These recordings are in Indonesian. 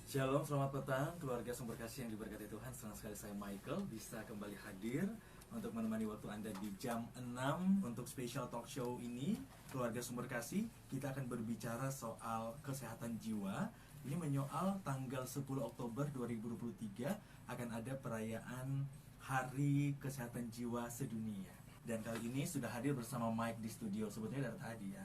Shalom, selamat petang keluarga sumber kasih yang diberkati Tuhan. Senang sekali saya Michael bisa kembali hadir untuk menemani waktu Anda di jam 6 untuk special talk show ini. Keluarga sumber kasih, kita akan berbicara soal kesehatan jiwa. Ini menyoal tanggal 10 Oktober 2023 akan ada perayaan Hari Kesehatan Jiwa Sedunia. Dan kali ini sudah hadir bersama Mike di studio, sebetulnya dari tadi ya.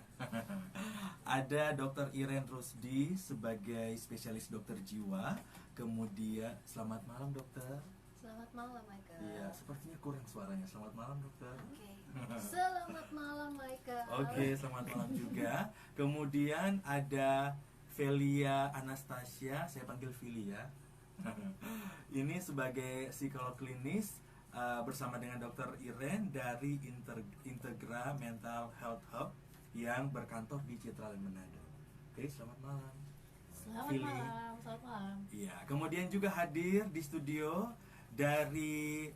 Ada Dr. Iren Rusdi sebagai spesialis dokter jiwa. Kemudian, selamat malam dokter. Selamat malam, Michael. Iya, sepertinya kurang suaranya. Selamat malam dokter. Oke. Selamat malam, Michael. Oke, selamat malam juga. Kemudian ada Velia Anastasia, saya panggil Vili ya. Ini sebagai psikolog klinis bersama dengan Dr. Iren dari Integra Mental Health Hub yang berkantor di Citraland Manado. Oke, selamat malam. Selamat malam, selamat malam. Iya, kemudian juga hadir di studio dari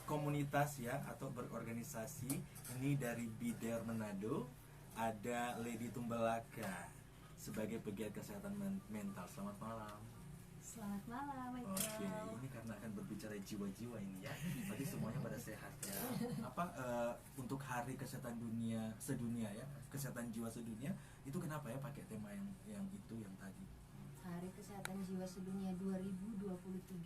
komunitas ya atau berorganisasi ini dari Bider Manado, ada Lady Tumbelaka sebagai pegiat kesehatan mental. Selamat malam. Selamat malam, Michael. Oke, ini karena akan berbicara jiwa-jiwa ini ya. Tadi semuanya pada sehat ya. Untuk Hari Kesehatan Dunia sedunia ya, kesehatan jiwa sedunia itu kenapa ya pakai tema yang itu yang tadi? Hari Kesehatan Jiwa Sedunia 2023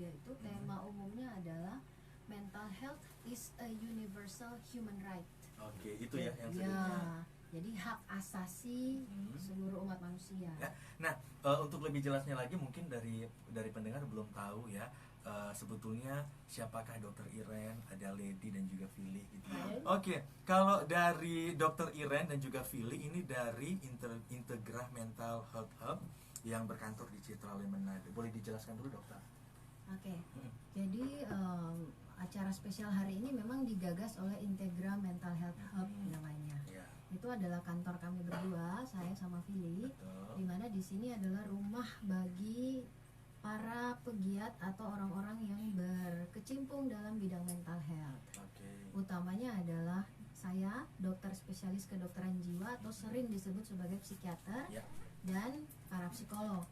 itu tema umumnya adalah Mental Health is a Universal Human Right. Oke, itu ya yang Ya, sedunia. jadi hak asasi seluruh umat manusia. Ya. Nah, untuk lebih jelasnya lagi mungkin dari pendengar belum tahu ya, sebetulnya siapakah Dokter Iren, ada Lady dan juga Vili gitu ya. Oke, kalau dari Dokter Iren dan juga Vili ini dari Integra Mental Health Hub yang berkantor di Citraland Manado. Boleh dijelaskan dulu dokter? Oke, jadi acara spesial hari ini memang digagas oleh Integra Mental Health Hub namanya. Ya. Itu adalah kantor kami berdua, saya sama Vili, Betul. di mana di sini adalah rumah bagi para pegiat atau orang-orang yang berkecimpung dalam bidang mental health. Oke. Utamanya adalah saya, dokter spesialis kedokteran jiwa atau sering disebut sebagai psikiater, Ya. dan para psikolog.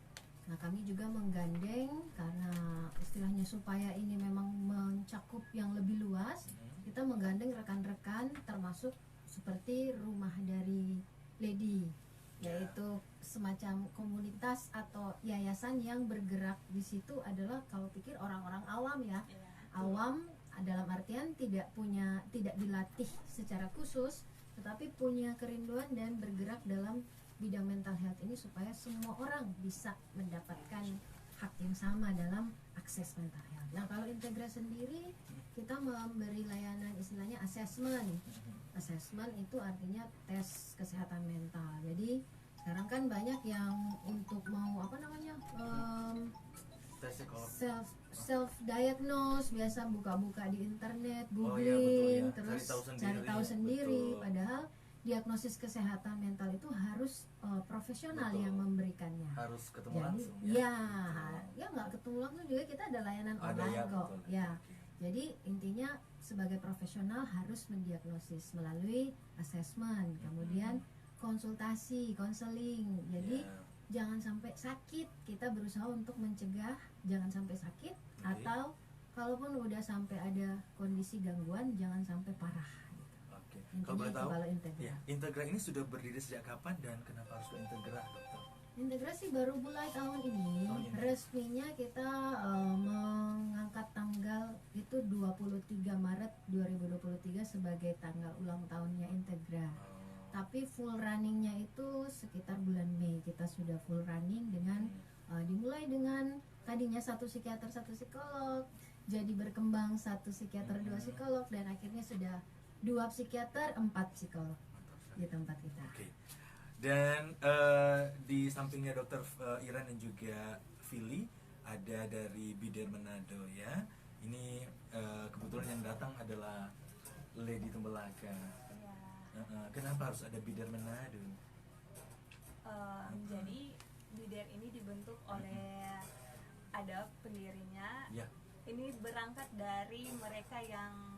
Nah, kami juga menggandeng karena istilahnya supaya ini memang mencakup yang lebih luas, kita menggandeng rekan-rekan termasuk seperti rumah dari Lady, yaitu semacam komunitas atau yayasan yang bergerak di situ adalah kalau pikir orang-orang awam ya. Awam dalam artian tidak dilatih secara khusus, tetapi punya kerinduan dan bergerak dalam bidang mental health ini supaya semua orang bisa mendapatkan hak yang sama dalam akses mental health. Nah, kalau Integra sendiri kita memberi layanan istilahnya assessment. Assessment itu artinya tes kesehatan mental. Jadi sekarang kan banyak yang untuk mau Tes psikolog. self diagnose, biasa buka-buka di internet, Oh, iya, googling, betul ya. terus Cari cari tahu tahu sendiri. betul. Padahal diagnosis kesehatan mental itu harus profesional Betul. yang memberikannya. Harus ketemu Jadi langsung ya, Betul. ya nggak ketemu langsung juga kita ada layanan Ada online ya, kok. betul. Ya, Oke. jadi intinya sebagai profesional harus mendiagnosis melalui assessment, kemudian konsultasi, konseling. Jadi Ya. jangan sampai sakit, kita berusaha untuk mencegah jangan sampai sakit, atau kalaupun udah sampai ada kondisi gangguan jangan sampai parah gitu. Oke. Intinya Kalau boleh itu tahu, kalau Integra. ya, Integra ini sudah berdiri sejak kapan dan kenapa harus ke Integra, dokter? Integrasi baru mulai tahun ini. Tahun ini. Resminya kita mengangkat tanggal itu 23 Maret 2023 sebagai tanggal ulang tahunnya Integra. Tapi full runningnya itu sekitar bulan Mei kita sudah full running dengan dimulai dengan tadinya satu psikiater satu psikolog, jadi berkembang satu psikiater dua psikolog, dan akhirnya sudah 2 psikiater 4 psikolog Mantap sekali. di tempat kita. Oke. Dan di sampingnya Dokter Iren dan juga Vili ada dari Bider Manado ya. Ini kebetulan yang datang adalah Lady Tumbelaka. Kenapa harus ada Bider Manado? Jadi Bider ini dibentuk oleh ada pendirinya. Ya. Ini berangkat dari mereka yang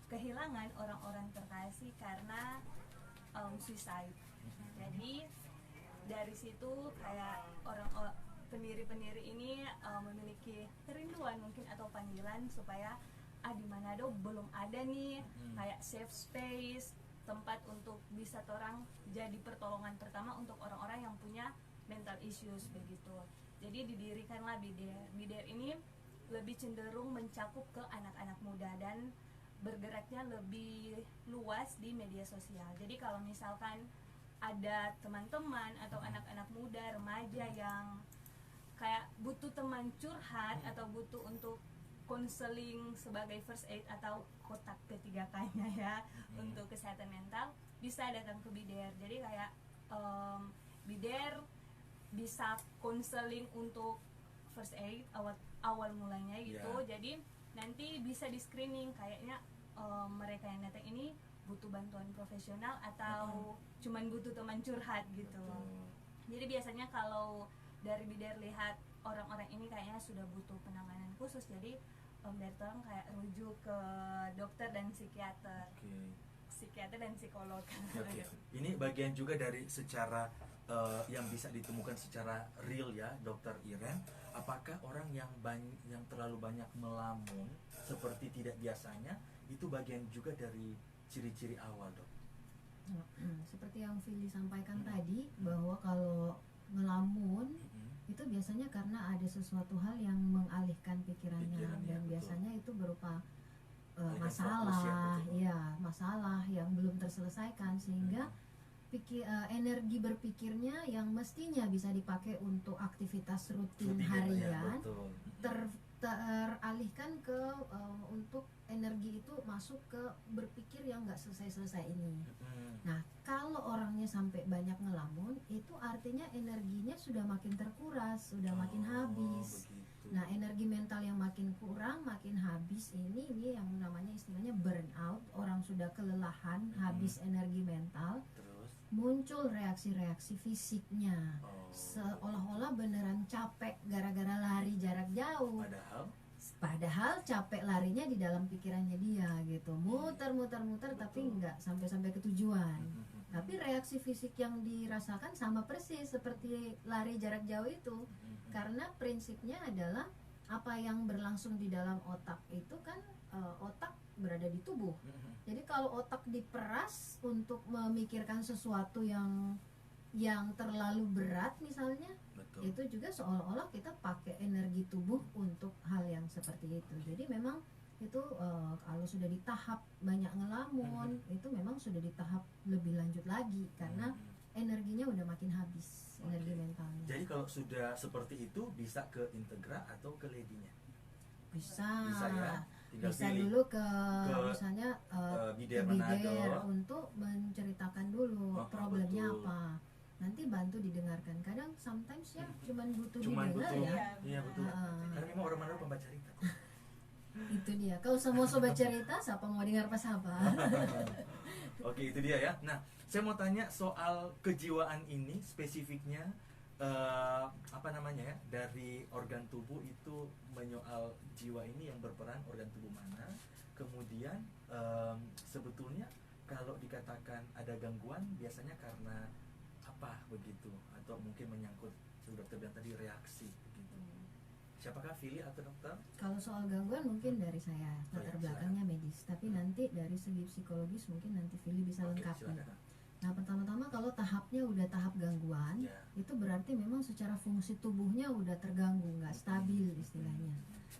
kehilangan orang-orang terkasih karena suicide. Jadi dari situ kayak pendiri-pendiri ini memiliki kerinduan mungkin atau panggilan supaya di Manado belum ada nih kayak safe space, tempat untuk bisa orang jadi pertolongan pertama untuk orang-orang yang punya mental issues begitu. Jadi didirikanlah BIDER. BIDER ini lebih cenderung mencakup ke anak-anak muda dan bergeraknya lebih luas di media sosial. Jadi kalau misalkan ada teman-teman atau anak-anak muda, remaja yang kayak butuh teman curhat atau butuh untuk konseling sebagai first aid atau kotak ketiga kanya ya untuk kesehatan mental, bisa datang ke BIDER. Jadi kayak BIDER bisa konseling untuk first aid awal mulanya gitu. Jadi nanti bisa di screening kayaknya mereka yang datang ini butuh bantuan profesional atau cuman butuh teman curhat gitu. Jadi biasanya kalau dari BIDER lihat orang-orang ini kayaknya sudah butuh penanganan khusus, jadi dari tolong kayak rujuk ke dokter dan psikiater, psikiater dan psikolog. Ini bagian juga dari secara yang bisa ditemukan secara real ya, Dokter Iren. Apakah orang yang terlalu banyak melamun seperti tidak biasanya itu bagian juga dari ciri-ciri awal, Dok? Seperti yang Vili sampaikan tadi, bahwa kalau ngelamun itu biasanya karena ada sesuatu hal yang mengalihkan pikirannya, dan biasanya itu berupa masalah, masalah yang belum terselesaikan, sehingga energi berpikirnya yang mestinya bisa dipakai untuk aktivitas rutin harian teralihkan ke untuk energi itu masuk ke berpikir yang nggak selesai-selesai ini. Nah, kalau orangnya sampai banyak ngelamun, itu artinya energinya sudah makin terkuras, sudah makin habis. Begitu. Nah, energi mental yang makin kurang, makin habis, ini yang namanya istilahnya burnout. Orang sudah kelelahan, habis energi mental, muncul reaksi-reaksi fisiknya, seolah-olah beneran capek gara-gara lari jarak jauh. Padahal capek larinya di dalam pikirannya dia gitu, muter-muter tapi nggak sampai ke tujuan. Tapi reaksi fisik yang dirasakan sama persis seperti lari jarak jauh itu, karena prinsipnya adalah apa yang berlangsung di dalam otak itu kan, otak berada di tubuh. Jadi kalau otak diperas untuk memikirkan sesuatu yang terlalu berat misalnya, itu juga seolah-olah kita pakai energi tubuh untuk hal yang seperti itu. Jadi memang itu kalau sudah di tahap banyak ngelamun, itu memang sudah di tahap lebih lanjut lagi, karena energinya udah makin habis, energi mentalnya. Jadi kalau sudah seperti itu bisa ke Integra atau ke Lady-nya? Bisa ya. Bisa dulu ke misalnya BIDER untuk menceritakan dulu problemnya apa. Nanti bantu didengarkan. Kadang sometimes ya cuman butuh didengar ya. Iya betul. Karena memang orang Manado pembaca cerita. Itu dia. Kalau semua sobat cerita, siapa mau dengar pas apa? Oke, itu dia ya. Nah, saya mau tanya soal kejiwaan ini spesifiknya, dari organ tubuh itu menyoal jiwa ini yang berperan organ tubuh mana. Kemudian sebetulnya kalau dikatakan ada gangguan biasanya karena apa begitu, atau mungkin menyangkut dokter bilang tadi reaksi begitu. Siapakah Vili atau dokter? Kalau soal gangguan mungkin dari saya, latar belakangnya medis, tapi nanti dari segi psikologis mungkin nanti Vili bisa lengkapi. Nah, pertama-tama kalau tahapnya udah tahap gangguan, itu berarti memang secara fungsi tubuhnya udah terganggu, nggak stabil istilahnya.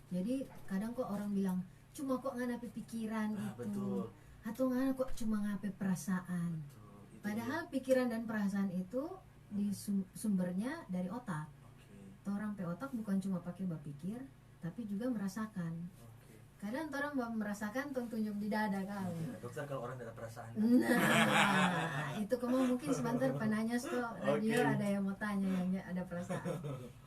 Jadi kadang kok orang bilang cuma kok nganape pikiran itu, atau ngana kok cuma ngape perasaan. Padahal pikiran dan perasaan itu sumbernya dari otak. Orang pe otak bukan cuma pakai berpikir, tapi juga merasakan. Kadang orang merasakan tunjuk di dada kau. Dokter, kalau orang tidak ada perasaan. Nah, itu kamu mungkin sebentar penanya radio ada yang mau tanya yang ada perasaan.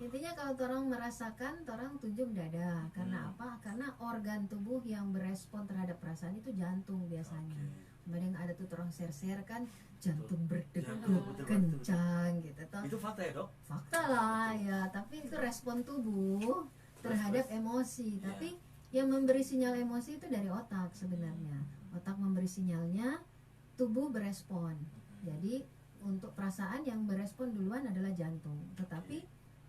Intinya kalau orang merasakan, orang tunjuk dada. Karena apa? Karena organ tubuh yang berespon terhadap perasaan itu jantung biasanya. Kemudian ada tuh orang ser-ser kan, jantung berdegup kencang gitu. Itu fakta ya, Dok? Fakta lah ya, tapi itu respon tubuh terhadap emosi. Tapi yang memberi sinyal emosi itu dari otak sebenarnya. Otak memberi sinyalnya, tubuh berespon. Jadi untuk perasaan yang berespon duluan adalah jantung. Tetapi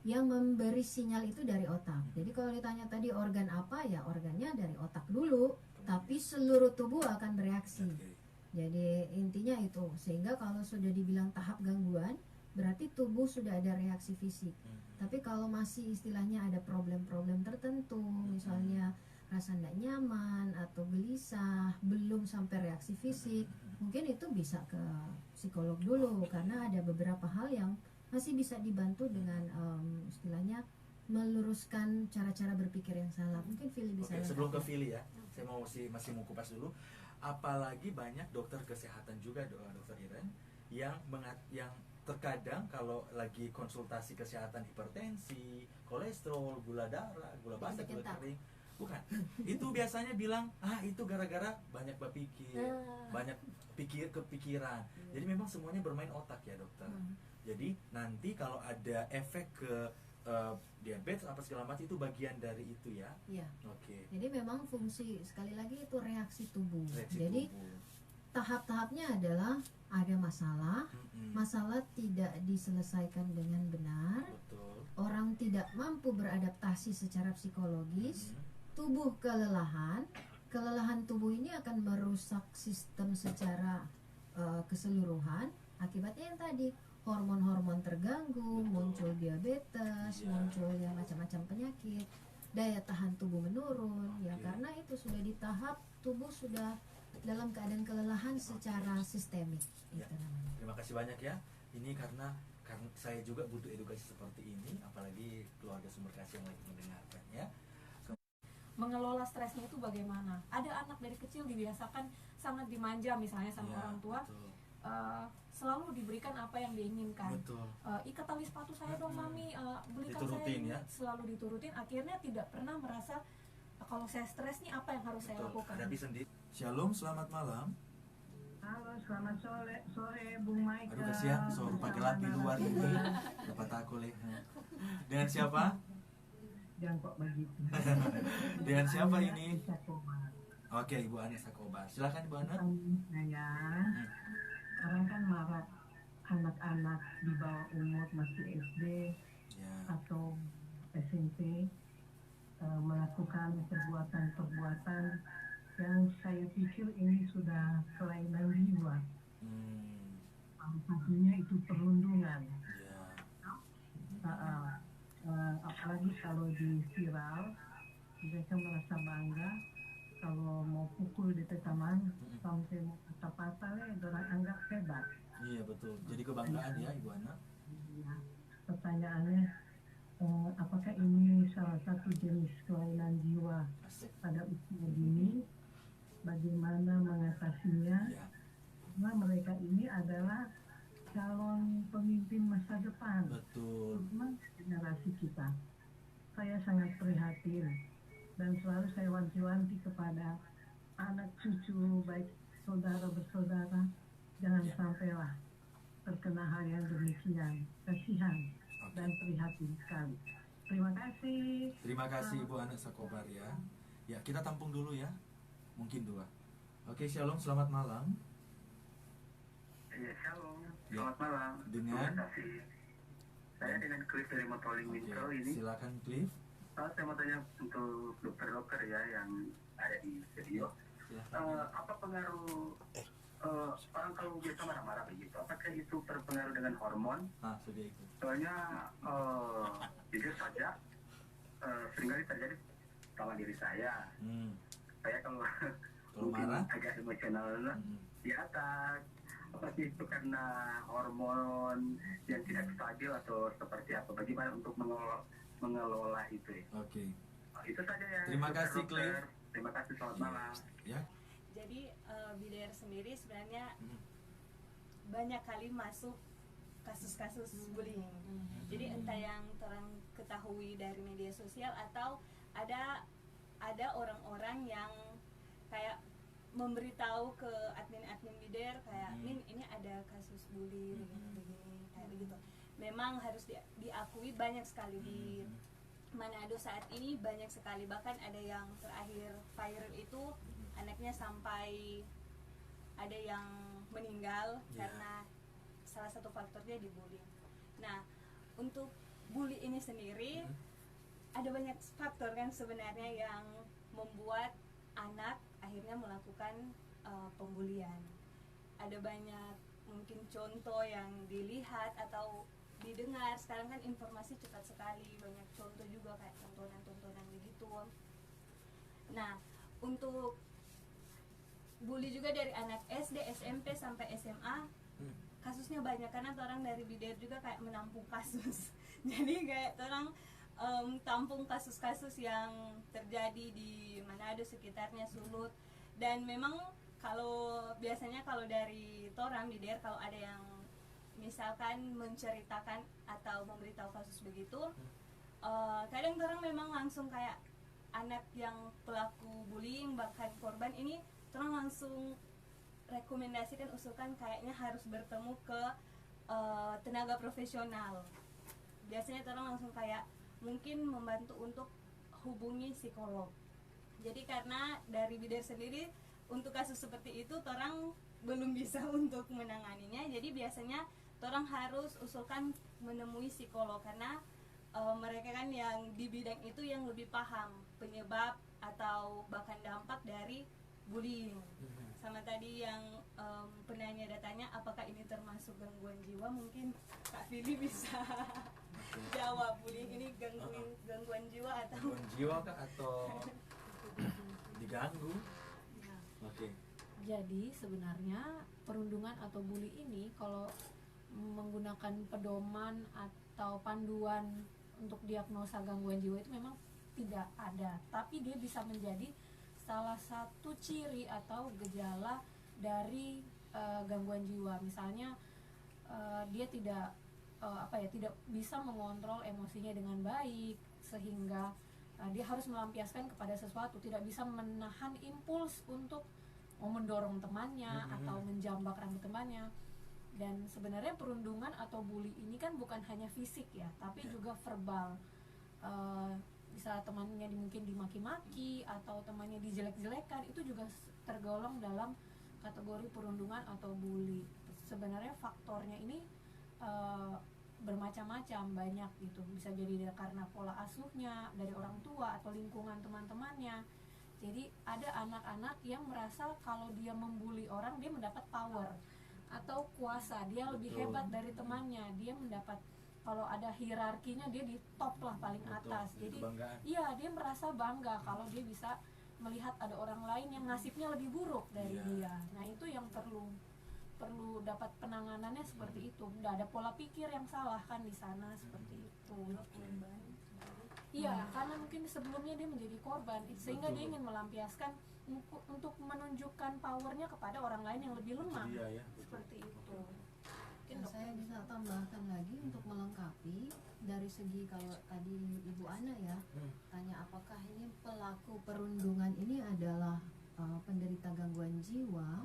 yang memberi sinyal itu dari otak. Jadi kalau ditanya tadi organ apa, ya organnya dari otak dulu, tapi seluruh tubuh akan bereaksi. Oke. Jadi intinya itu, sehingga kalau sudah dibilang tahap gangguan, berarti tubuh sudah ada reaksi fisik. Tapi kalau masih istilahnya ada problem-problem tertentu, misalnya rasa tidak nyaman atau gelisah, belum sampai reaksi fisik, mungkin itu bisa ke psikolog dulu, karena ada beberapa hal yang masih bisa dibantu dengan istilahnya meluruskan cara-cara berpikir yang salah. Mungkin Fili bisa Oke, sebelum ke lengkap. Fili ya, saya masih mau kupas dulu. Apalagi banyak dokter kesehatan juga, dokter Iren, yang terkadang kalau lagi konsultasi kesehatan hipertensi, kolesterol, gula darah, gula basah, gula Ketak. kering, bukan. Itu biasanya bilang, itu gara-gara banyak berpikir, banyak kepikiran. Jadi memang semuanya bermain otak ya dokter. Jadi nanti kalau ada efek ke diabetes apa segala macam, itu bagian dari itu ya. Iya. Oke. Jadi memang fungsi, sekali lagi itu reaksi tubuh. Reaksi Jadi tubuh. tahap-tahapnya adalah ada masalah, masalah tidak diselesaikan dengan benar, Betul. orang tidak mampu beradaptasi secara psikologis, tubuh kelelahan tubuh ini akan merusak sistem secara keseluruhan. Akibatnya yang tadi, hormon-hormon terganggu, muncul diabetes, Iya. muncul yang macam-macam penyakit, daya tahan tubuh menurun, ya Oke. karena itu sudah di tahap tubuh sudah dalam keadaan kelelahan secara sistemik. Ya. Itu namanya. Terima kasih banyak ya. Ini karena saya juga butuh edukasi seperti ini, apalagi keluarga sumber kasih yang lagi mendengarkan ya. Mengelola stresnya itu bagaimana? Ada anak dari kecil dibiasakan sangat dimanja misalnya sama Ya, orang tua, betul. selalu diberikan apa yang diinginkan. Betul. Ikat tali sepatu saya dong mami, belikan saya Diturutin ini. ya. Selalu diturutin, akhirnya tidak pernah merasa kalau saya stres nih apa yang harus saya Betul. lakukan. Hadapi sendiri. Shalom, selamat malam. Halo, selamat sore Bung Michael. Aduh kasihan, suruh pakai lap di luar ini. Dapat aku leh. Dengan siapa? Jangan kok begitu. Dengan siapa ini? Sakobar. Oke, Ibu Ana Sakobar. Silakan Ibu Ana. Saya sekarang kan marak anak-anak di bawah umur masih SD Ya. atau SMP melakukan perbuatan-perbuatan yang saya pikir ini sudah kelainan jiwa. Salah satunya itu perundungan. Ya. Apalagi kalau di viral, mereka merasa bangga kalau mau pukul di taman sampai mau patah-patah, orang anggap hebat. Iya betul. Jadi kebanggaan ya Ibu Ana. Ya, pertanyaannya, apakah ini salah satu jenis kelainan jiwa Asik. pada usia dini? Bagaimana mengatasinya? Ya. Karena mereka ini adalah calon pemimpin masa depan, Betul. terutama generasi kita. Saya sangat prihatin dan selalu saya wanti-wanti kepada anak cucu, baik saudara bersaudara, jangan Ya. sampailah terkena hal yang demikian. Kasihan Oke. dan prihatin sekali. Terima kasih. Terima kasih Ibu Ana Sakobar ya. Ya, kita tampung dulu ya. Mungkin 2. Oke, Shalom, selamat malam. Ya, shalom. Ya. Selamat malam. Dengan? Terima kasih. Saya dengan Cliff dari Motoling Oke, Winkel ini. silakan Cliff. Saya mau tanya untuk dokter-dokter ya yang ada di studio. Silakan. Apa pengaruh orang kalau biasa marah-marah begitu? Apakah itu berpengaruh dengan hormon? Sudah ikut. Soalnya jujur saja seringkali terjadi sama diri saya. Saya kalau Kalau mungkin marah? agak emosional di atas. Apa sih itu karena hormon yang tidak stabil atau seperti apa? Bagaimana untuk mengelola itu ya? Oke. Itu saja ya. Terima kasih, dokter. Terima kasih, selamat malam. Ya. Jadi Bidaer sendiri sebenarnya banyak kali masuk kasus-kasus bullying. Jadi entah yang terang ketahui dari media sosial atau ada orang-orang yang kayak memberitahu ke admin-admin Bidaer kayak Min ini ada kasus bully begini kayak begitu. Memang harus diakui banyak sekali di Manado saat ini, banyak sekali, bahkan ada yang terakhir viral itu anaknya sampai ada yang meninggal karena salah satu faktornya dibully. Nah, untuk bully ini sendiri ada banyak faktor kan sebenarnya yang membuat anak akhirnya melakukan pembulian. Ada banyak mungkin contoh yang dilihat atau didengar. Sekarang kan informasi cepat sekali, banyak contoh juga kayak tontonan-tontonan begitu. Nah, untuk bully juga dari anak SD, SMP sampai SMA kasusnya banyak karena orang dari BIDER juga kayak menampung kasus. Jadi kayak orang tampung kasus-kasus yang terjadi di Manado sekitarnya, Sulut. Dan memang biasanya kalau dari orang BIDER kalau ada yang misalkan menceritakan atau memberitahu kasus begitu, kadang orang memang langsung kayak anak yang pelaku bullying bahkan korban ini orang langsung rekomendasikan, usulkan kayaknya harus bertemu ke tenaga profesional. Biasanya orang langsung kayak mungkin membantu untuk hubungi psikolog. Jadi karena dari BIDER sendiri untuk kasus seperti itu orang belum bisa untuk menanganinya, jadi biasanya orang harus usulkan menemui psikolog karena mereka kan yang di bidang itu yang lebih paham penyebab atau bahkan dampak dari bullying. Sama tadi yang penanya datanya apakah ini termasuk gangguan jiwa, mungkin Kak Fili bisa jawab. Bullying ini gangguan jiwa atau Gangguan jiwa kah atau diganggu? Oke. Jadi sebenarnya perundungan atau bully ini kalau menggunakan pedoman atau panduan untuk diagnosa gangguan jiwa itu memang tidak ada, tapi dia bisa menjadi salah satu ciri atau gejala dari gangguan jiwa. Misalnya dia tidak tidak bisa mengontrol emosinya dengan baik sehingga dia harus melampiaskan kepada sesuatu, tidak bisa menahan impuls untuk mendorong temannya atau menjambak rambut temannya. Dan sebenarnya perundungan atau bully ini kan bukan hanya fisik ya, tapi juga verbal. Bisa temannya mungkin dimaki-maki atau temannya dijelek-jelekan, itu juga tergolong dalam kategori perundungan atau bully. Sebenarnya faktornya ini bermacam-macam, banyak gitu. Bisa jadi karena pola asuhnya dari orang tua atau lingkungan teman-temannya. Jadi ada anak-anak yang merasa kalau dia membuli orang dia mendapat power atau kuasa, dia lebih hebat dari temannya, dia mendapat, kalau ada hierarkinya dia di top lah, paling atas. Jadi iya, dia merasa bangga kalau dia bisa melihat ada orang lain yang nasibnya lebih buruk dari dia. Nah itu yang perlu dapat penanganannya seperti itu. Nggak ada pola pikir yang salah kan di sana, seperti itu. Iya, karena mungkin sebelumnya dia menjadi korban, sehingga dia ingin melampiaskan untuk menunjukkan powernya kepada orang lain yang lebih lemah. Seperti itu. Nah, saya bisa tambahkan lagi untuk melengkapi dari segi kalau tadi Ibu Ana ya tanya apakah ini pelaku perundungan ini adalah penderita gangguan jiwa,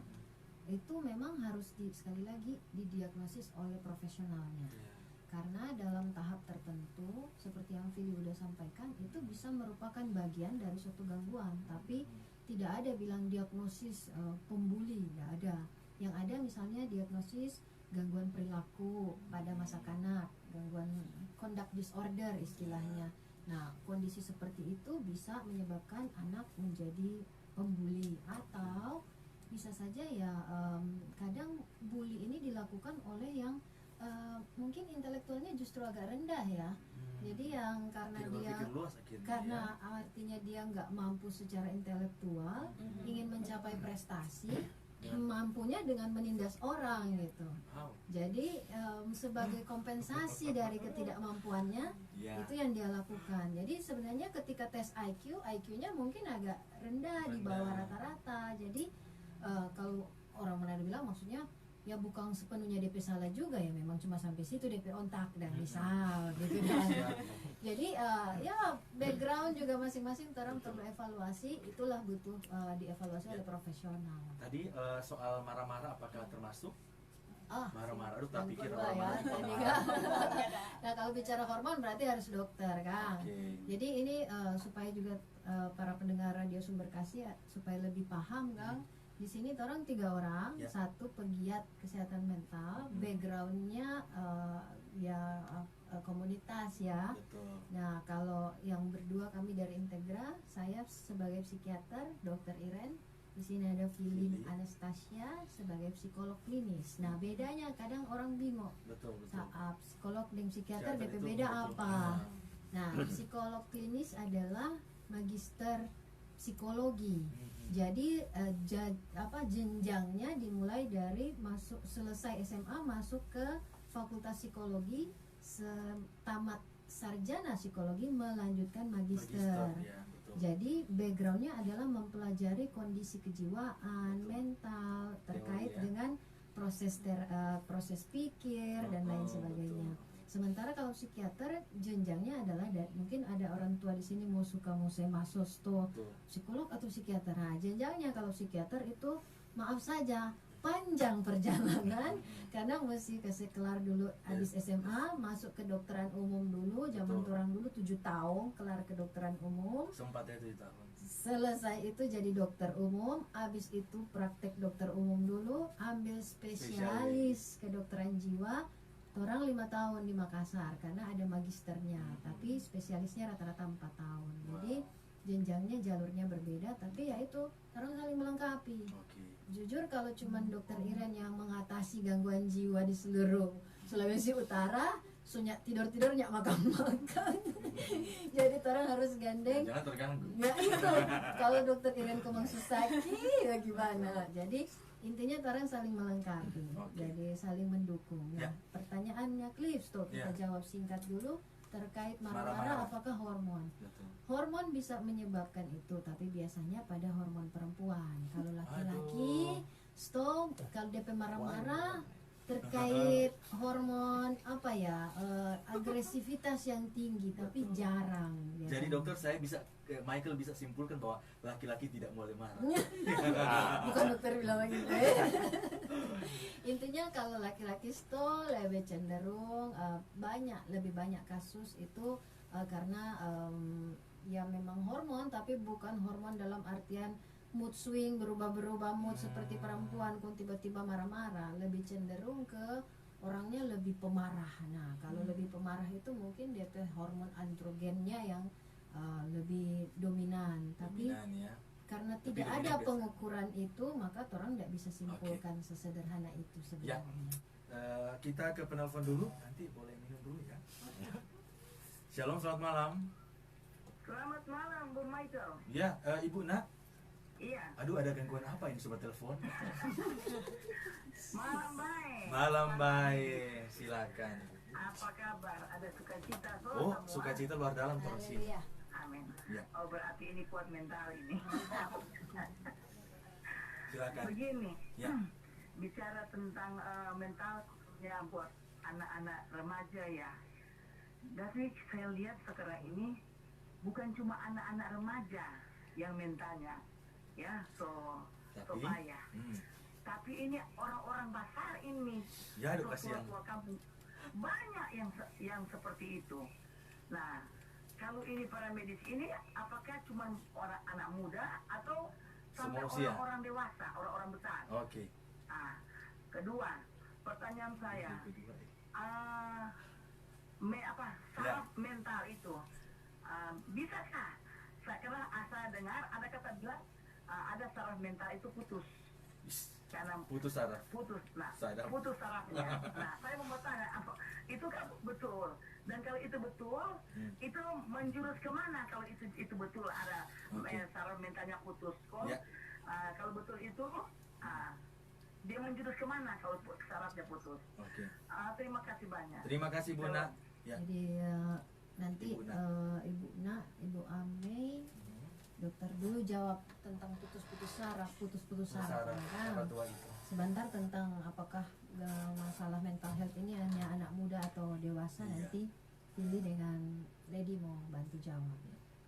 itu memang harus sekali lagi didiagnosis oleh profesionalnya. Karena dalam tahap tertentu seperti yang Fili udah sampaikan itu bisa merupakan bagian dari suatu gangguan, tapi tidak ada bilang diagnosis pembuli, nggak ada. Yang ada misalnya diagnosis gangguan perilaku pada masa kanak, gangguan conduct disorder istilahnya. Nah, kondisi seperti itu bisa menyebabkan anak menjadi pembuli, atau bisa saja ya kadang bully ini dilakukan oleh yang mungkin intelektualnya justru agak rendah ya. Jadi yang karena artinya dia nggak mampu secara intelektual, ingin mencapai prestasi, mampunya dengan menindas orang gitu. Jadi sebagai kompensasi dari ketidakmampuannya, itu yang dia lakukan. Jadi sebenarnya ketika tes IQ-nya mungkin agak rendah, di bawah rata-rata. Jadi kalau orang Manado bilang maksudnya ya bukan sepenuhnya DP salah juga ya, memang cuma sampai situ DP ontak dan misal gitu kan. Jadi ya background juga masing-masing orang perlu evaluasi, itulah butuh dievaluasi oleh profesional. Tadi soal marah-marah apakah termasuk? Marah-marah, aduh tak pikir ya, nah kalau bicara hormon berarti harus dokter kan. Jadi ini supaya juga para pendengar radio Sumber Kasih supaya lebih paham Kang. Di sini orang 3 orang, satu pegiat kesehatan mental, backgroundnya ya komunitas ya. Betul. Nah, kalau yang berdua kami dari Integra, saya sebagai psikiater, Dr. Iren. Di sini ada Filin Fili. Anastasia sebagai psikolog klinis. Nah, bedanya kadang orang bingung. Betul. Saat psikolog dan psikiater Psikiater DP itu beda betul. apa? Nah, psikolog klinis adalah magister psikologi. Jadi jenjangnya dimulai dari masuk selesai SMA masuk ke Fakultas Psikologi, tamat sarjana psikologi melanjutkan magister. Ya, betul. Jadi backgroundnya adalah mempelajari kondisi kejiwaan, mental terkait Teori, ya. dengan proses pikir dan lain sebagainya. Betul. Sementara kalau psikiater jenjangnya adalah mungkin ada orang tua di sini mau saya masuk Betul. psikolog atau psikiater. Nah, jenjangnya kalau psikiater itu maaf saja panjang perjalanan karena mesti kasih kelar dulu habis SMA masuk kedokteran umum dulu, zaman Betul. orang dulu 7 tahun kelar kedokteran umum. Sempatnya 7 tahun. Selesai itu jadi dokter umum, habis itu praktek dokter umum dulu, ambil spesialis kedokteran jiwa. Orang 5 tahun di Makassar karena ada magisternya, tapi spesialisnya rata-rata 4 tahun. Jadi jenjangnya jalurnya berbeda, tapi ya itu orang saling melengkapi. Oke. Jujur kalau cuman dokter Iren yang mengatasi gangguan jiwa di seluruh Sulawesi Utara, sunyak tidur-tidur nyak makan-makan. Jadi orang harus gandeng. Jangan terganggu. Nah itu kalau dokter Iren kemang susaki ya gimana. Jadi intinya orang saling melengkapi. Oke. Jadi saling mendukung. Nah, Ya. pertanyaannya Cliff tuh kita Ya. jawab singkat dulu terkait Marah-marah. marah-marah apakah hormon? Betul. Hormon bisa menyebabkan itu, tapi biasanya pada hormon perempuan. Kalau laki-laki, stop. Kalau DP marah-marah terkait hormon apa ya, agresivitas yang tinggi, tapi Betul. jarang. Jadi biasanya. dokter saya bisa Michael bisa simpulkan bahwa laki-laki tidak boleh marah. Bukan dokter bilang begitu. Intinya kalau laki-laki stop lebih cenderung lebih banyak kasus itu karena ya memang hormon, tapi bukan hormon dalam artian mood swing, berubah-berubah mood seperti perempuan pun tiba-tiba marah-marah, lebih cenderung ke orangnya lebih pemarah. Nah, kalau lebih pemarah itu mungkin DP hormon androgennya yang lebih dominan, tapi Dominan, ya. karena Lebih tidak dominan ada biasa. pengukuran itu, maka orang tidak bisa simpulkan sesederhana itu Ya. sebenarnya. Kita ke penelpon dulu, nanti boleh minum dulu ya. Shalom, selamat malam. Selamat malam, Bu Michael. Ya, Ibu Nak. Iya, Aduh, ada gangguan apa ini sobat telepon? malam baik. Malam baik, silakan. Apa kabar? Ada sukacita Oh, semua? sukacita luar dalam terus sih. Haleluya. Amin. Ya. Oh, berarti ini kuat mental ini. Silakan. Begini, Ya. bicara tentang mental khususnya buat anak-anak remaja ya. Dari saya lihat sekarang ini bukan cuma anak-anak remaja yang mentalnya ya so Tapi, payah. Tapi ini orang-orang besar ini, Ya, aduh, atau kasihan. tua-tua kampung, banyak yang seperti itu. Nah, kalau ini para medis ini, apakah cuma orang anak muda atau sampai Semua usia. orang-orang dewasa, orang-orang besar? Oke. Nah, kedua, pertanyaan saya, Kedua, saraf mental itu, bisakah? Karena saya dengar ada kata bilang ada saraf mental itu putus. Is, Karena putus saraf. Saraf. putus sarafnya. Nah, saya mau bertanya, itu kan betul? Dan kalau itu betul, itu menjurus kemana? Kalau itu betul ada Oke. saraf mentalnya putus, kok? Ya. Kalau betul itu, dia menjurus kemana kalau sarafnya putus? Oke. Terima kasih banyak. Terima kasih Bu Nak. Ya. Jadi nanti Ibu Nak. Ibu Nak, Ibu Ame, dokter dulu jawab tentang putus-putus saraf, Saraf ya kan? orang tua itu. Sebentar tentang apakah masalah mental health ini hanya anak muda atau dewasa, Iya. nanti pilih dengan Lady mau bantu jawab.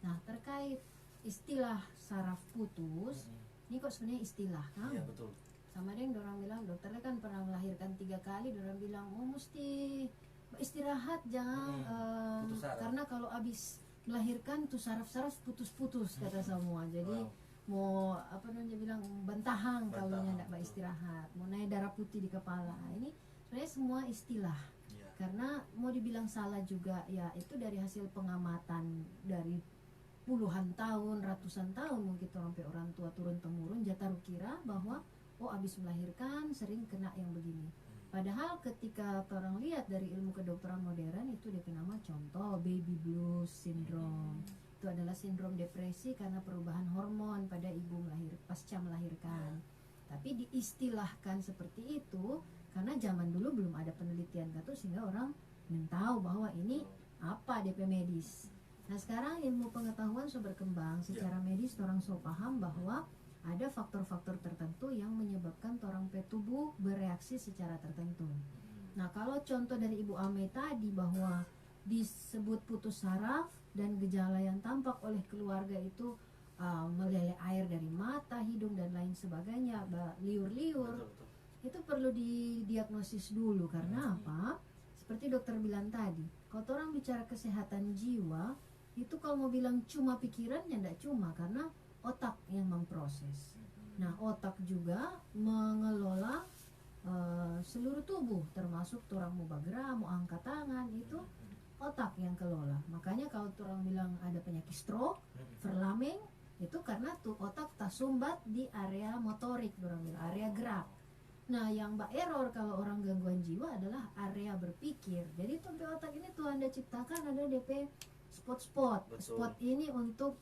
Nah, terkait istilah saraf putus, ini kok sebenarnya istilah kan? Iya, betul. Sama deh orang bilang dokternya kan pernah melahirkan 3 kali, orang bilang mesti istirahat jangan Putus saraf. karena kalau habis melahirkan tuh saraf-saraf putus-putus kata semua. Jadi Wow. mau apa namanya bilang bentahang kalau Bentahang, tidak betul. istirahat, mau naik darah putih di kepala. Ini sebenarnya semua istilah. Iya. Karena mau dibilang salah juga ya itu dari hasil pengamatan dari puluhan tahun, ratusan tahun mungkin sampai orang tua turun temurun jataru kira bahwa abis melahirkan sering kena yang begini. Padahal ketika orang lihat dari ilmu kedokteran modern itu dia nama contoh baby blues syndrome. Itu adalah sindrom depresi karena perubahan hormon pada ibu pasca melahirkan. Tapi diistilahkan seperti itu karena zaman dulu belum ada penelitian gitu sehingga orang belum tahu bahwa ini apa DP medis. Nah sekarang ilmu pengetahuan sudah berkembang secara medis, orang so paham bahwa ada faktor-faktor tertentu yang menyebabkan orang tubuh bereaksi secara tertentu. Nah kalau contoh dari Ibu Ame tadi bahwa disebut putus saraf dan gejala yang tampak oleh keluarga itu meleleh air dari mata, hidung dan lain sebagainya, liur-liur, itu perlu didiagnosis dulu. Karena apa? Seperti dokter bilang tadi, kalau orang bicara kesehatan jiwa itu kalau mau bilang cuma pikirannya tidak cuma, karena otak yang memproses. Nah otak juga mengelola seluruh tubuh, termasuk orang mau bergerak, mau angkat tangan, itu otak yang kelola. Makanya kalau orang bilang ada penyakit stroke, verlaming, itu karena tuh otak tak sumbat di area motorik, orang bilang area gerak. Nah yang error kalau orang gangguan jiwa adalah area berpikir. Jadi sampai otak ini Tuhan Anda ciptakan ada DP spot-spot. Spot ini untuk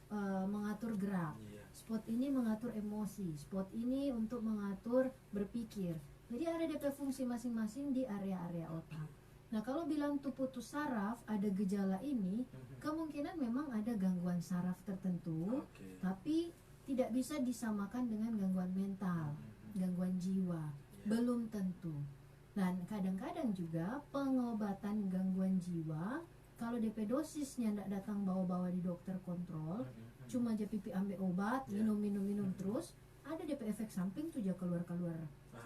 mengatur gerak, spot ini mengatur emosi, spot ini untuk mengatur berpikir. Jadi ada DP fungsi masing-masing di area-area otak. Nah kalau bilang tuh putus saraf ada gejala ini, kemungkinan memang ada gangguan saraf tertentu, tapi tidak bisa disamakan dengan gangguan mental, gangguan jiwa. Belum tentu. Dan kadang-kadang juga pengobatan gangguan jiwa kalau DP dosisnya tidak datang bawa-bawa di dokter kontrol, cuma aja pipi ambil obat, minum terus, ada DP efek samping tuh aja keluar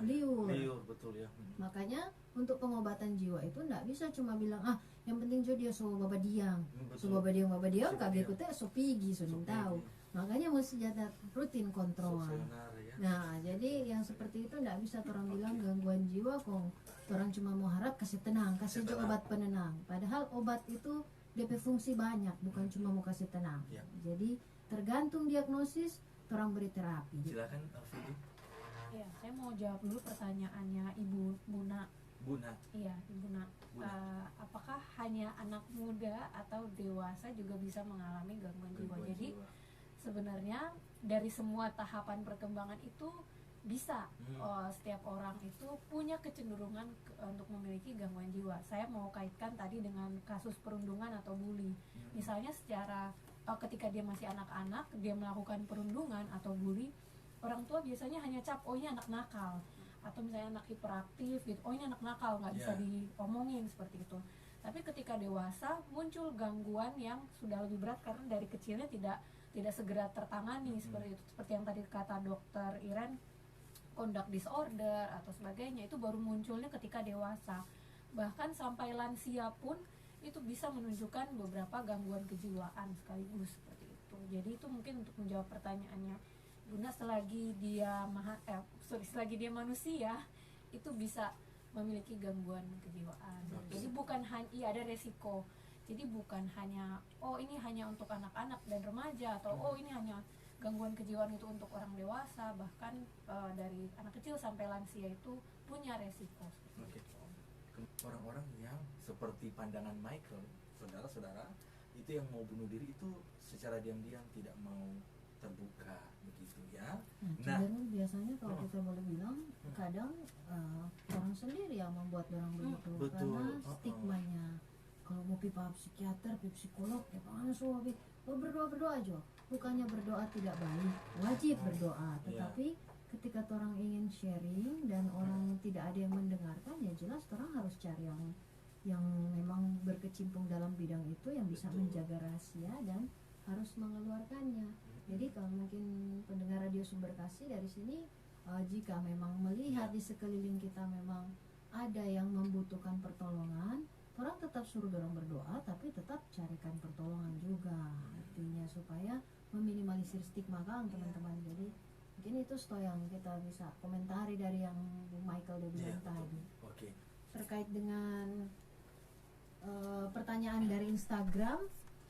liur. Betul ya. Makanya untuk pengobatan jiwa itu tidak bisa cuma bilang yang penting dia so baba diang, kagak ikutnya so pigi so tahu. Makanya mesti jatah rutin kontrol. Nah jadi yang seperti itu tidak bisa orang bilang gangguan jiwa kok orang cuma mau harap kasih tenang, kasih juga obat penenang. Padahal obat itu DP fungsi banyak, bukan cuma mau kasih tenang. Jadi tergantung diagnosis orang beri terapi. Silakan Alfie. Ya, saya mau jawab dulu pertanyaannya Ibu Buna. Iya, Ibu Buna. Apakah hanya anak muda atau dewasa juga bisa mengalami gangguan jiwa? Jadi sebenarnya dari semua tahapan perkembangan itu bisa setiap orang itu punya kecenderungan untuk memiliki gangguan jiwa. Saya mau kaitkan tadi dengan kasus perundungan atau bully. Misalnya secara ketika dia masih anak-anak, dia melakukan perundungan atau bully, orang tua biasanya hanya cap, ini anak nakal, atau misalnya anak hiperaktif gitu, ini anak nakal, nggak bisa diomongin seperti itu. Tapi ketika dewasa muncul gangguan yang sudah lebih berat karena dari kecilnya tidak segera tertangani seperti itu, seperti yang tadi kata dokter Iren, conduct disorder atau sebagainya, itu baru munculnya ketika dewasa. Bahkan sampai lansia pun itu bisa menunjukkan beberapa gangguan kejiwaan sekaligus seperti itu. Jadi itu mungkin untuk menjawab pertanyaannya Bunda, selagi dia manusia itu bisa memiliki gangguan kejiwaan. Jadi bukan hanya ada resiko. Jadi bukan hanya ini hanya untuk anak-anak dan remaja atau ini hanya gangguan kejiwaan itu untuk orang dewasa, bahkan dari anak kecil sampai lansia itu punya resiko. Orang-orang yang seperti pandangan Michael, saudara-saudara, itu yang mau bunuh diri itu secara diam-diam tidak mau terbuka begitu ya. Nah, biasanya kalau kita boleh bilang kadang orang sendiri yang membuat orang begitu. Karena stigmanya. Kalau mau pipa psikiater, pipa psikolog, mana suami berdoa aja. Bukannya berdoa tidak baik, wajib berdoa. Tetapi ketika orang ingin sharing dan orang tidak ada yang mendengarkan, ya jelas orang harus cari yang memang berkecimpung dalam bidang itu, yang bisa menjaga rahasia dan harus mengeluarkannya. Jadi kalau mungkin pendengar radio Sumber Kasih dari sini, jika memang melihat di sekeliling kita memang ada yang membutuhkan pertolongan, orang tetap suruh dorong berdoa, tapi tetap carikan pertolongan juga. Artinya supaya meminimalisir stigma kan teman-teman. Jadi mungkin itu yang kita bisa komentari dari yang Bu Michael udah bilang tadi. Terkait dengan pertanyaan dari Instagram,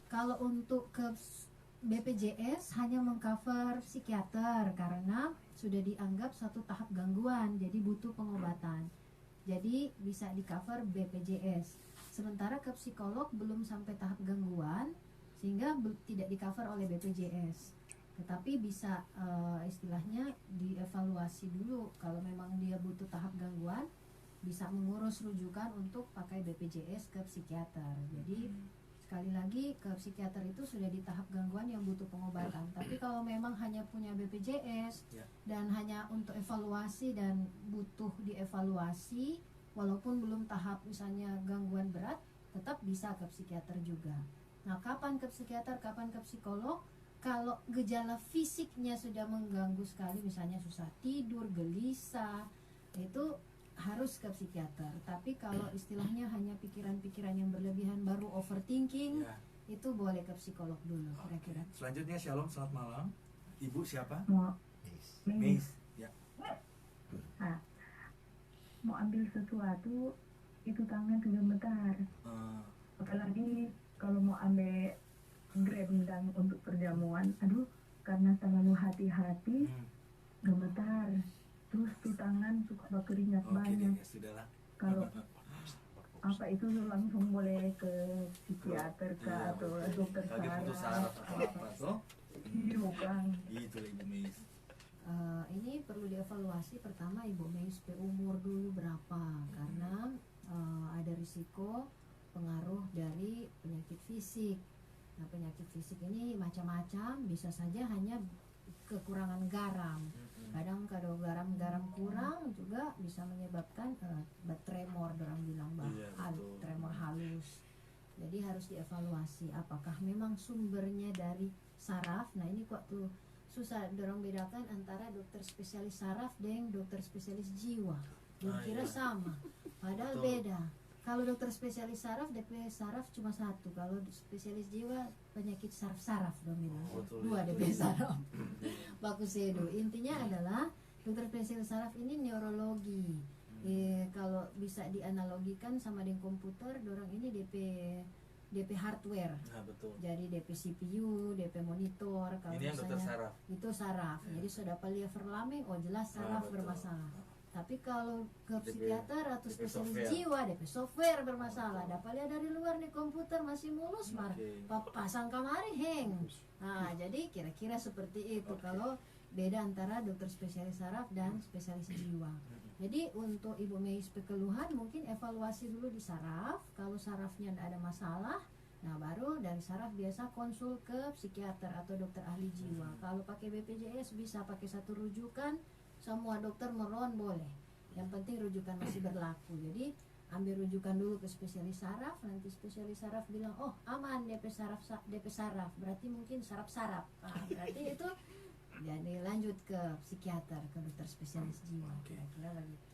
kalau untuk ke BPJS hanya mengcover psikiater karena sudah dianggap satu tahap gangguan, jadi butuh pengobatan. Jadi bisa di cover BPJS. Sementara ke psikolog belum sampai tahap gangguan, sehingga tidak di cover oleh BPJS. Tetapi bisa istilahnya dievaluasi dulu. Kalau memang dia butuh tahap gangguan, bisa mengurus rujukan untuk pakai BPJS ke psikiater. Jadi sekali lagi ke psikiater itu sudah di tahap gangguan yang butuh pengobatan. Tapi kalau memang hanya punya BPJS dan hanya untuk evaluasi dan butuh dievaluasi, walaupun belum tahap misalnya gangguan berat, tetap bisa ke psikiater juga. Nah, kapan ke psikiater, kapan ke psikolog? Kalau gejala fisiknya sudah mengganggu sekali, misalnya susah tidur, gelisah, itu harus ke psikiater. Tapi kalau istilahnya hanya pikiran-pikiran yang berlebihan baru overthinking, itu boleh ke psikolog dulu kira-kira. Selanjutnya Shalom, selamat malam. Ibu siapa? Meis. Ya. Nah, mau ambil sesuatu itu tangan sudah gemetar. Apalagi kalau mau ambil grandang untuk perjamuan, aduh, karena terlalu hati-hati gemetar. Terus tuh tangan suka berkeringat banyak. Ya sudahlah. Kalau apa itu langsung boleh ke psikiater atau dokter Lagi putus saraf atau apa tuh? Iya bukan. Itu Ibu Meis. Ini perlu dievaluasi pertama Ibu Meis umur dulu berapa, karena ada risiko pengaruh dari penyakit fisik. Nah, penyakit fisik ini macam-macam, bisa saja hanya kekurangan garam. Kadang kalau garam kurang juga bisa menyebabkan tremor, orang bilang tremor halus. Jadi harus dievaluasi apakah memang sumbernya dari saraf. Nah, ini kok tuh susah dorong bedakan antara dokter spesialis saraf dengan dokter spesialis jiwa. Kira sama, padahal beda. Kalau dokter spesialis saraf, DP saraf cuma satu. Kalau spesialis jiwa, penyakit saraf-saraf dong bilang. Dua DP saraf. Bagus itu. Intinya adalah dokter spesialis saraf ini neurologi. Kalau bisa dianalogikan sama dengan komputer, dorang ini DP hardware. Nah, betul. Jadi DP CPU, DP monitor. Kalau Ini yang dokter saraf. Itu saraf. Jadi sudah paling verlaming, oh jelas saraf bermasalah. Tapi kalau ke psikiater atau spesialis jiwa, DP software bermasalah. Dapat lihat dari luar nih komputer masih mulus, pasang kamari hang. Nah, jadi kira-kira seperti itu. Kalau beda antara dokter spesialis saraf dan spesialis jiwa. Jadi untuk Ibu Meis keluhan mungkin evaluasi dulu di saraf. Kalau sarafnya tidak ada masalah, nah baru dari saraf biasa konsul ke psikiater atau dokter ahli jiwa. Kalau pakai BPJS bisa pakai satu rujukan. Semua dokter meron boleh, yang penting rujukan masih berlaku. Jadi ambil rujukan dulu ke spesialis saraf, nanti spesialis saraf bilang oh aman DP saraf, berarti mungkin saraf. Nah, berarti itu jadi lanjut ke psikiater, ke dokter spesialis jiwa.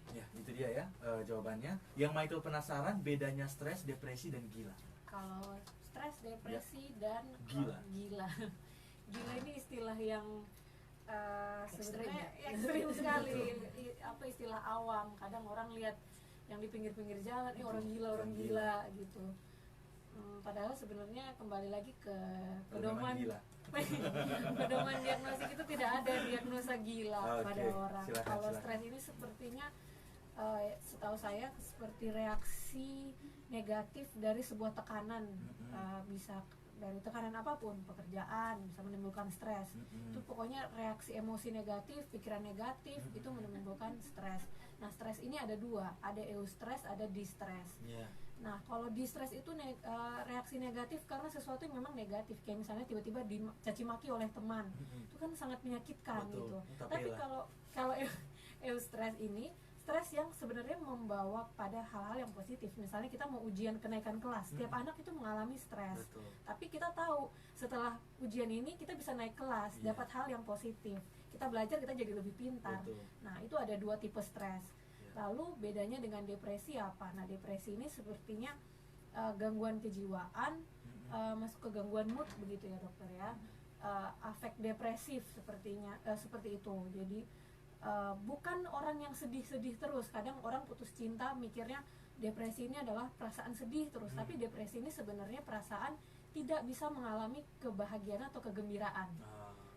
Ya itu dia ya jawabannya. Yang Michael penasaran bedanya stres, depresi dan gila. Kalau stres, depresi dan gila ini istilah yang sebenarnya ekstrim sekali. Apa istilah awam, kadang orang lihat yang di pinggir-pinggir jalan orang gila gitu. Padahal sebenarnya kembali lagi ke pedoman pedoman diagnostik itu tidak ada diagnosa gila pada orang. Kalau stres ini sepertinya setahu saya seperti reaksi negatif dari sebuah tekanan, bisa dari tekanan apapun, pekerjaan bisa menimbulkan stres. Itu pokoknya reaksi emosi negatif, pikiran negatif itu menimbulkan stres. Nah, stres ini ada dua, ada eustress, ada distress. Nah, kalau distress itu reaksi negatif karena sesuatu yang memang negatif, kayak misalnya tiba-tiba dicaci maki oleh teman, itu kan sangat menyakitkan. Betul. Gitu. Tapi kalau eustress ini stres yang sebenarnya membawa pada hal-hal yang positif. Misalnya kita mau ujian kenaikan kelas, setiap anak itu mengalami stres. Tapi kita tahu setelah ujian ini kita bisa naik kelas, dapat hal yang positif. Kita belajar, kita jadi lebih pintar. Nah, itu ada dua tipe stres. Lalu bedanya dengan depresi apa? Nah, depresi ini sepertinya gangguan kejiwaan, masuk ke gangguan mood begitu ya dokter ya. Afek depresif sepertinya, seperti itu. Jadi bukan orang yang sedih-sedih terus. Kadang orang putus cinta mikirnya depresi ini adalah perasaan sedih terus, tapi depresi ini sebenarnya perasaan tidak bisa mengalami kebahagiaan atau kegembiraan.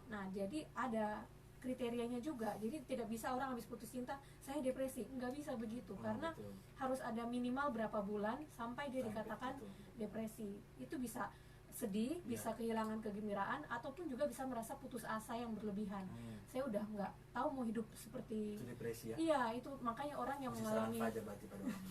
Nah, jadi ada kriterianya juga. Jadi tidak bisa orang habis putus cinta saya depresi, nggak bisa begitu, karena betul. harus ada minimal berapa bulan sampai dia Sampai, dikatakan betul. depresi. Itu bisa sedih, bisa kehilangan kegembiraan, ataupun juga bisa merasa putus asa yang berlebihan. Saya udah nggak tahu mau hidup seperti Itu depresi ya. iya, itu makanya orang yang Masih mengalami salah aja berarti pada orang.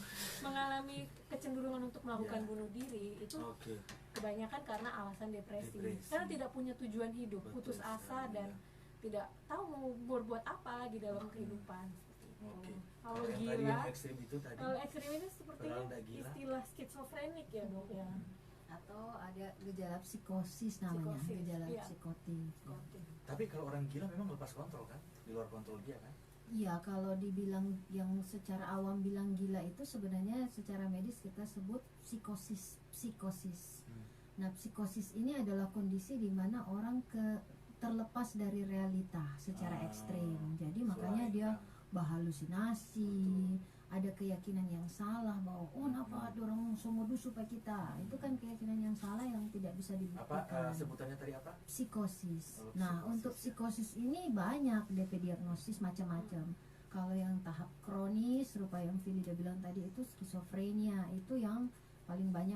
mengalami kecenderungan untuk melakukan Iya. bunuh diri itu Oke. kebanyakan karena alasan depresi. Depresi. Karena tidak punya tujuan hidup, Betul putus asa sekali, dan ya. tidak tahu mau berbuat apa di dalam kehidupan. Seperti itu. Oke. Kalau Yang tadi gila, yang ekstrim itu tadi. kalau ekstrim itu sepertinya Padahal nggak gila. istilah skizofrenik ya, Dok ya. Atau ada gejala psikosis namanya, Psikosis, gejala iya. psikotik. Tapi kalau orang gila memang lepas kontrol kan, di luar kontrol dia kan. Iya, kalau dibilang yang secara awam bilang gila itu sebenarnya secara medis kita sebut psikosis. Nah, psikosis ini adalah kondisi di mana orang terlepas dari realita secara ekstrim. Jadi makanya dia berhalusinasi, ada keyakinan yang salah bahwa napa dorong somodu supaya kita. Itu kan keyakinan yang salah yang tidak bisa Apa dibuktikan. sebutannya tadi apa? Psikosis. Oh, Nah, psikosis, untuk ya. psikosis ini banyak DP diagnosis macam-macam. Kalau yang tahap kronis, rupa yang Vili udah bilang tadi itu skizofrenia, itu yang paling banyak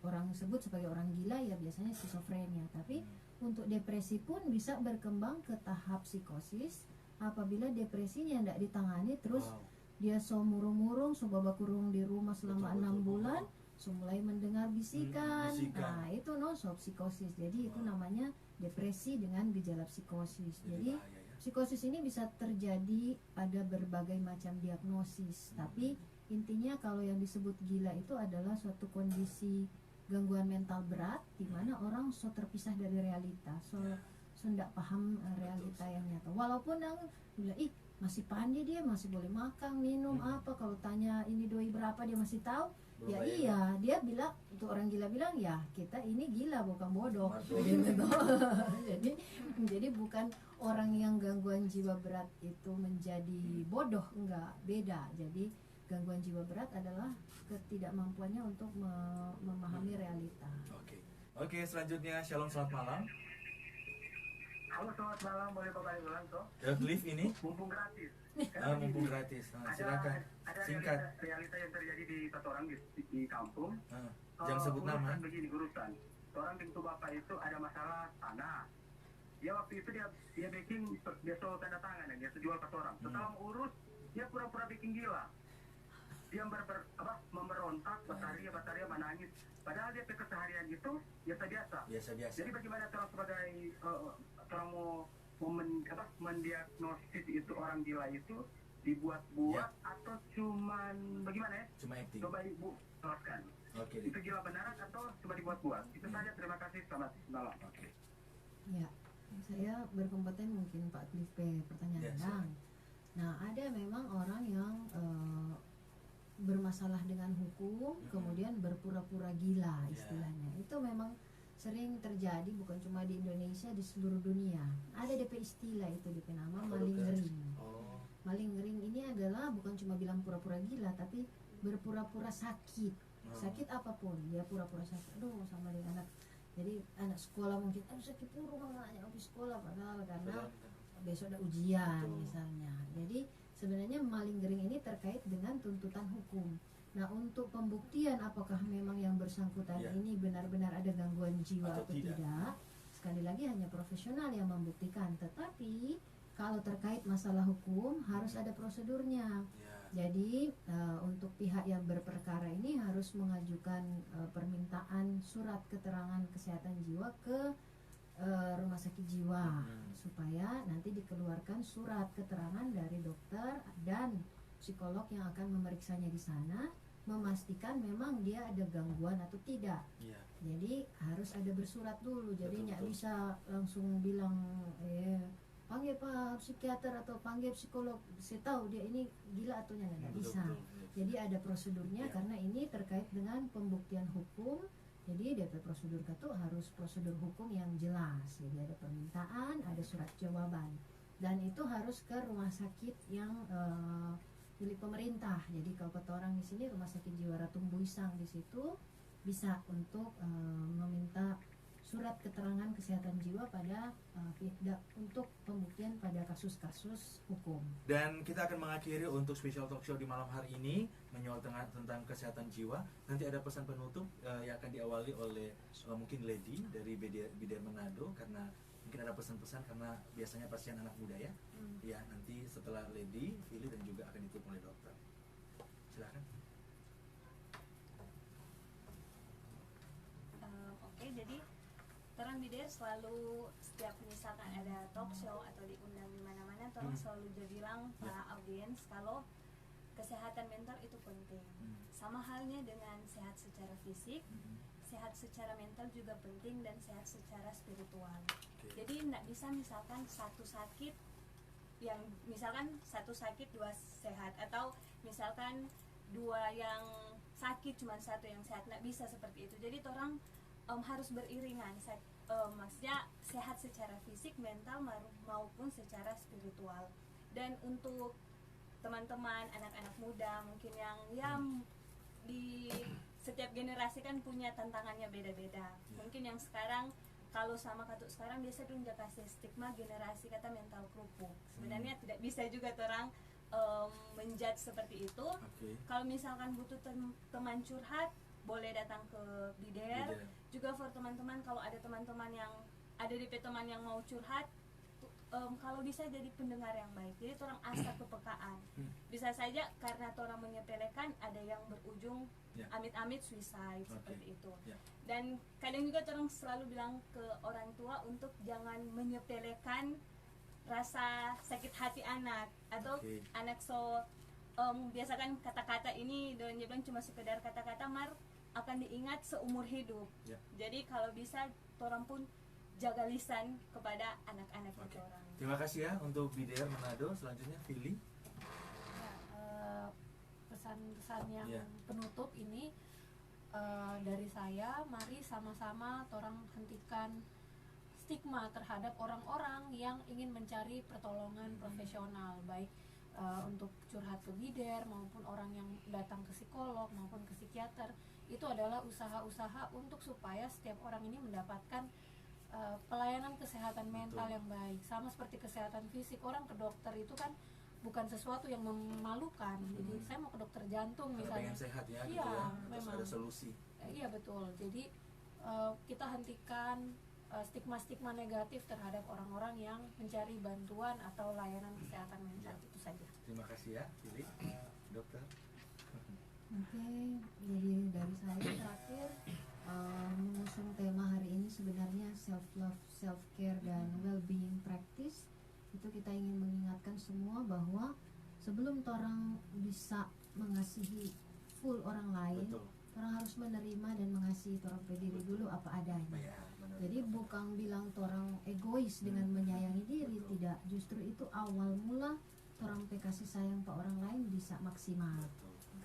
orang sebut sebagai orang gila ya biasanya skizofrenia. Tapi untuk depresi pun bisa berkembang ke tahap psikosis apabila depresinya tidak ditangani terus Wow. dia so murung-murung, so babakurung di rumah selama Betul, 6 betul. bulan, so mulai mendengar bisikan. Bisikan. Nah, itu so psikosis. Jadi itu namanya depresi dengan gejala psikosis. Jadi bahaya ya. psikosis ini bisa terjadi pada berbagai macam diagnosis. Tapi intinya kalau yang disebut gila itu adalah suatu kondisi gangguan mental berat di mana orang so terpisah dari realita. So nggak paham realita yang nyata. Walaupun yang bilang masih pandai dia, masih boleh makan, minum apa, kalau tanya ini doi berapa dia masih tahu. Belum Ya bayar. iya, dia bilang, untuk orang gila bilang ya kita ini gila bukan bodoh. Marduk. Jadi bukan orang yang gangguan jiwa berat itu menjadi bodoh, enggak, beda. Jadi gangguan jiwa berat adalah ketidakmampuannya untuk memahami realita. Oke, selanjutnya Shalom, selamat malam. Halo, selamat malam. Boleh Bapak ulang toh? Cliff ini Mumpung gratis. mumpung gratis. Silakan Ada singkat. realita yang terjadi di satu orang di kampung. Jangan sebut nama. Urusan begini, urusan. Seorang pintu bapak itu ada masalah tanah. Dia waktu itu dia bikin, dia soal tanda tangan dan dia jual ke orang. Setelah mengurus, dia pura-pura bikin gila. Dia memberontak, bataria menangis. Padahal dia keseharian itu biasa-biasa. Biasa-biasa. Jadi bagaimana orang sebagai orang mau mendiagnosis itu orang gila itu dibuat-buat atau cuman bagaimana ya? Cuma acting. Coba Ibu jelaskan. Oke. Itu gila beneran atau cuma dibuat-buat? Itu saja, terima kasih, selamat malam. Oke. Ya, saya berkompeten mungkin Pak Cliff pertanyaan Ya, Anda. Nah, ada memang orang yang bermasalah dengan hukum, kemudian berpura-pura gila istilahnya. Itu memang sering terjadi, bukan cuma di Indonesia, di seluruh dunia. Ada DP istilah itu, DP nama maling ngering. Oh. Maling ngering ini adalah bukan cuma bilang pura-pura gila, tapi berpura-pura sakit. Sakit apapun, dia pura-pura sakit. Aduh, sama dengan anak. Jadi anak sekolah mungkin, sakit urung anaknya habis sekolah, padahal karena besok ada ujian misalnya. Jadi sebenarnya maling ngering ini terkait dengan tuntutan hukum. Nah, untuk pembuktian apakah memang yang bersangkutan ini benar-benar ada gangguan jiwa atau tidak, sekali lagi hanya profesional yang membuktikan. Tetapi kalau terkait masalah hukum harus ada prosedurnya. Jadi untuk pihak yang berperkara ini harus mengajukan permintaan surat keterangan kesehatan jiwa ke rumah sakit jiwa supaya nanti dikeluarkan surat keterangan dari dokter dan psikolog yang akan memeriksanya di sana, memastikan memang dia ada gangguan atau tidak. Jadi harus ada bersurat dulu. Jadi nggak bisa langsung bilang panggil Pak psikiater atau panggil psikolog, saya tahu dia ini gila atau nggak bisa. Jadi ada prosedurnya karena ini terkait dengan pembuktian hukum. Jadi DP prosedur itu harus prosedur hukum yang jelas. Jadi ada permintaan, ada surat jawaban. dan itu harus ke rumah sakit yang milik pemerintah. Jadi kalau kata orang di sini rumah sakit jiwa Ratu Buisang di situ bisa untuk meminta surat keterangan kesehatan jiwa pada untuk pembuktian pada kasus-kasus hukum. Dan kita akan mengakhiri untuk special talk show di malam hari ini menyoal tentang kesehatan jiwa. Nanti ada pesan penutup yang akan diawali oleh mungkin Lady dari Bider Manado, karena mungkin ada pesan-pesan karena biasanya pasien anak muda ya. Ya, nanti setelah Lady, Philly dan juga akan ditutup oleh dokter. Silakan. Oke, jadi orang Bider selalu setiap misalkan ada talk show atau diundang di mana-mana, orang selalu dia bilang para audiens kalau kesehatan mental itu penting. Sama halnya dengan sehat secara fisik, sehat secara mental juga penting, dan sehat secara spiritual. Jadi tidak bisa misalkan satu sakit dua sehat, atau misalkan dua yang sakit cuma satu yang sehat, tidak bisa seperti itu. Jadi orang harus beriringan, maksudnya sehat secara fisik, mental maupun secara spiritual. Dan untuk teman-teman anak-anak muda mungkin yang di setiap generasi kan punya tantangannya beda-beda. Mungkin yang sekarang kalau sama katuk sekarang biasa dong kasih stigma generasi kata mental kerupuk. Sebenarnya tidak bisa juga orang menjudge seperti itu. Kalau misalkan butuh teman curhat, boleh datang ke Bider. Juga for teman-teman, kalau ada teman-teman yang ada di teman yang mau curhat, kalau bisa jadi pendengar yang baik. Jadi orang asa kepekaan. Bisa saja karena orang menyepelekan, ada yang berujung amit-amit suicide seperti itu. Dan kadang juga orang selalu bilang ke orang tua untuk jangan menyepelekan rasa sakit hati anak, atau anak biasakan kata-kata ini dan dia bilang cuma sekedar kata-kata akan diingat seumur hidup. Jadi kalau bisa orang pun jaga lisan kepada anak-anak itu orang. Terima kasih ya untuk Bider Manado. Selanjutnya Philly. Pesan-pesan yang penutup ini dari saya, mari sama-sama orang hentikan stigma terhadap orang-orang yang ingin mencari pertolongan profesional, baik untuk curhat ke Bider maupun orang yang datang ke psikolog maupun ke psikiater. Itu adalah usaha-usaha untuk supaya setiap orang ini mendapatkan pelayanan kesehatan mental yang baik. Sama seperti kesehatan fisik, orang ke dokter itu kan bukan sesuatu yang memalukan. Jadi saya mau ke dokter jantung misalnya, pengen sehat ya, iya, gitu ya. memang ada solusi. Iya betul. Jadi kita hentikan stigma-stigma negatif terhadap orang-orang yang mencari bantuan atau layanan kesehatan mental. Itu saja. Terima kasih ya, Philly. Dokter. Oke, jadi dari saya terakhir mengusung tema hari ini sebenarnya self love, self care dan well being practice. Itu kita ingin mengingatkan semua bahwa sebelum orang bisa mengasihi full orang lain, orang harus menerima dan mengasihi orang diri dulu apa adanya. Jadi bukan bilang orang egois dengan menyayangi diri, tidak. Justru itu awal mula orang kasih sayang ke orang lain bisa maksimal.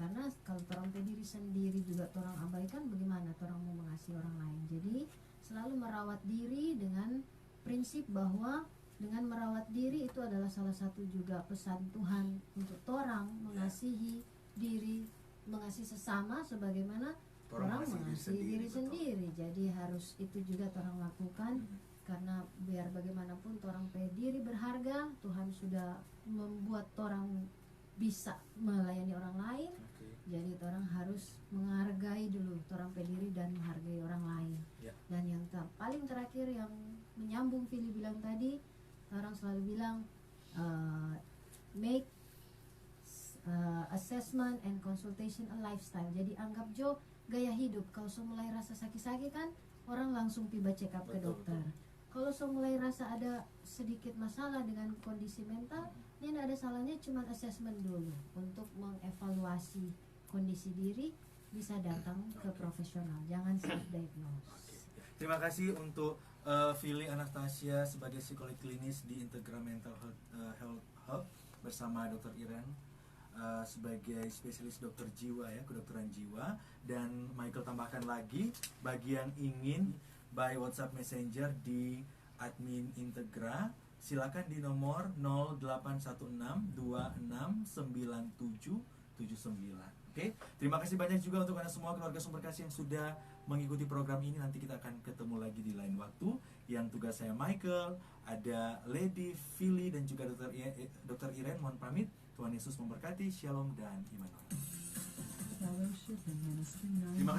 Karena kalau orang diri sendiri juga orang abaikan, bagaimana orang mau mengasihi orang lain. Jadi selalu merawat diri dengan prinsip bahwa dengan merawat diri itu adalah salah satu juga pesan Tuhan untuk orang mengasihi diri, mengasihi sesama sebagaimana orang mengasihi diri sendiri. Jadi harus itu juga orang lakukan. Karena biar bagaimanapun orang diri berharga, Tuhan sudah membuat orang bisa melayani orang lain. Jadi orang harus menghargai dulu orang diri dan menghargai orang lain. Dan yang paling terakhir yang menyambung Philly bilang tadi, orang selalu bilang make assessment and consultation a lifestyle. Jadi anggap gaya hidup. Kalau mulai rasa sakit-sakit kan orang langsung tiba check up ke dokter. Kalau mulai rasa ada sedikit masalah dengan kondisi mental, ini ada salahnya cuma assessment dulu untuk mengevaluasi kondisi diri, bisa datang ke profesional, jangan self diagnose. Terima kasih untuk Philly Anastasia sebagai psikolog klinis di Integra Mental Health Hub bersama Dr. Iren sebagai spesialis dokter jiwa ya, kedokteran jiwa, dan Michael tambahkan lagi bagi yang ingin by WhatsApp Messenger di admin Integra silakan di nomor 0816269779. Oke, terima kasih banyak juga untuk Anda semua keluarga Sumber Kasih yang sudah mengikuti program ini. Nanti kita akan ketemu lagi di lain waktu. Yang tugas saya Michael, ada Lady, Philly, dan juga Dr. Iren. Mohon pamit. Tuhan Yesus memberkati. Shalom dan Immanuel. Terima kasih.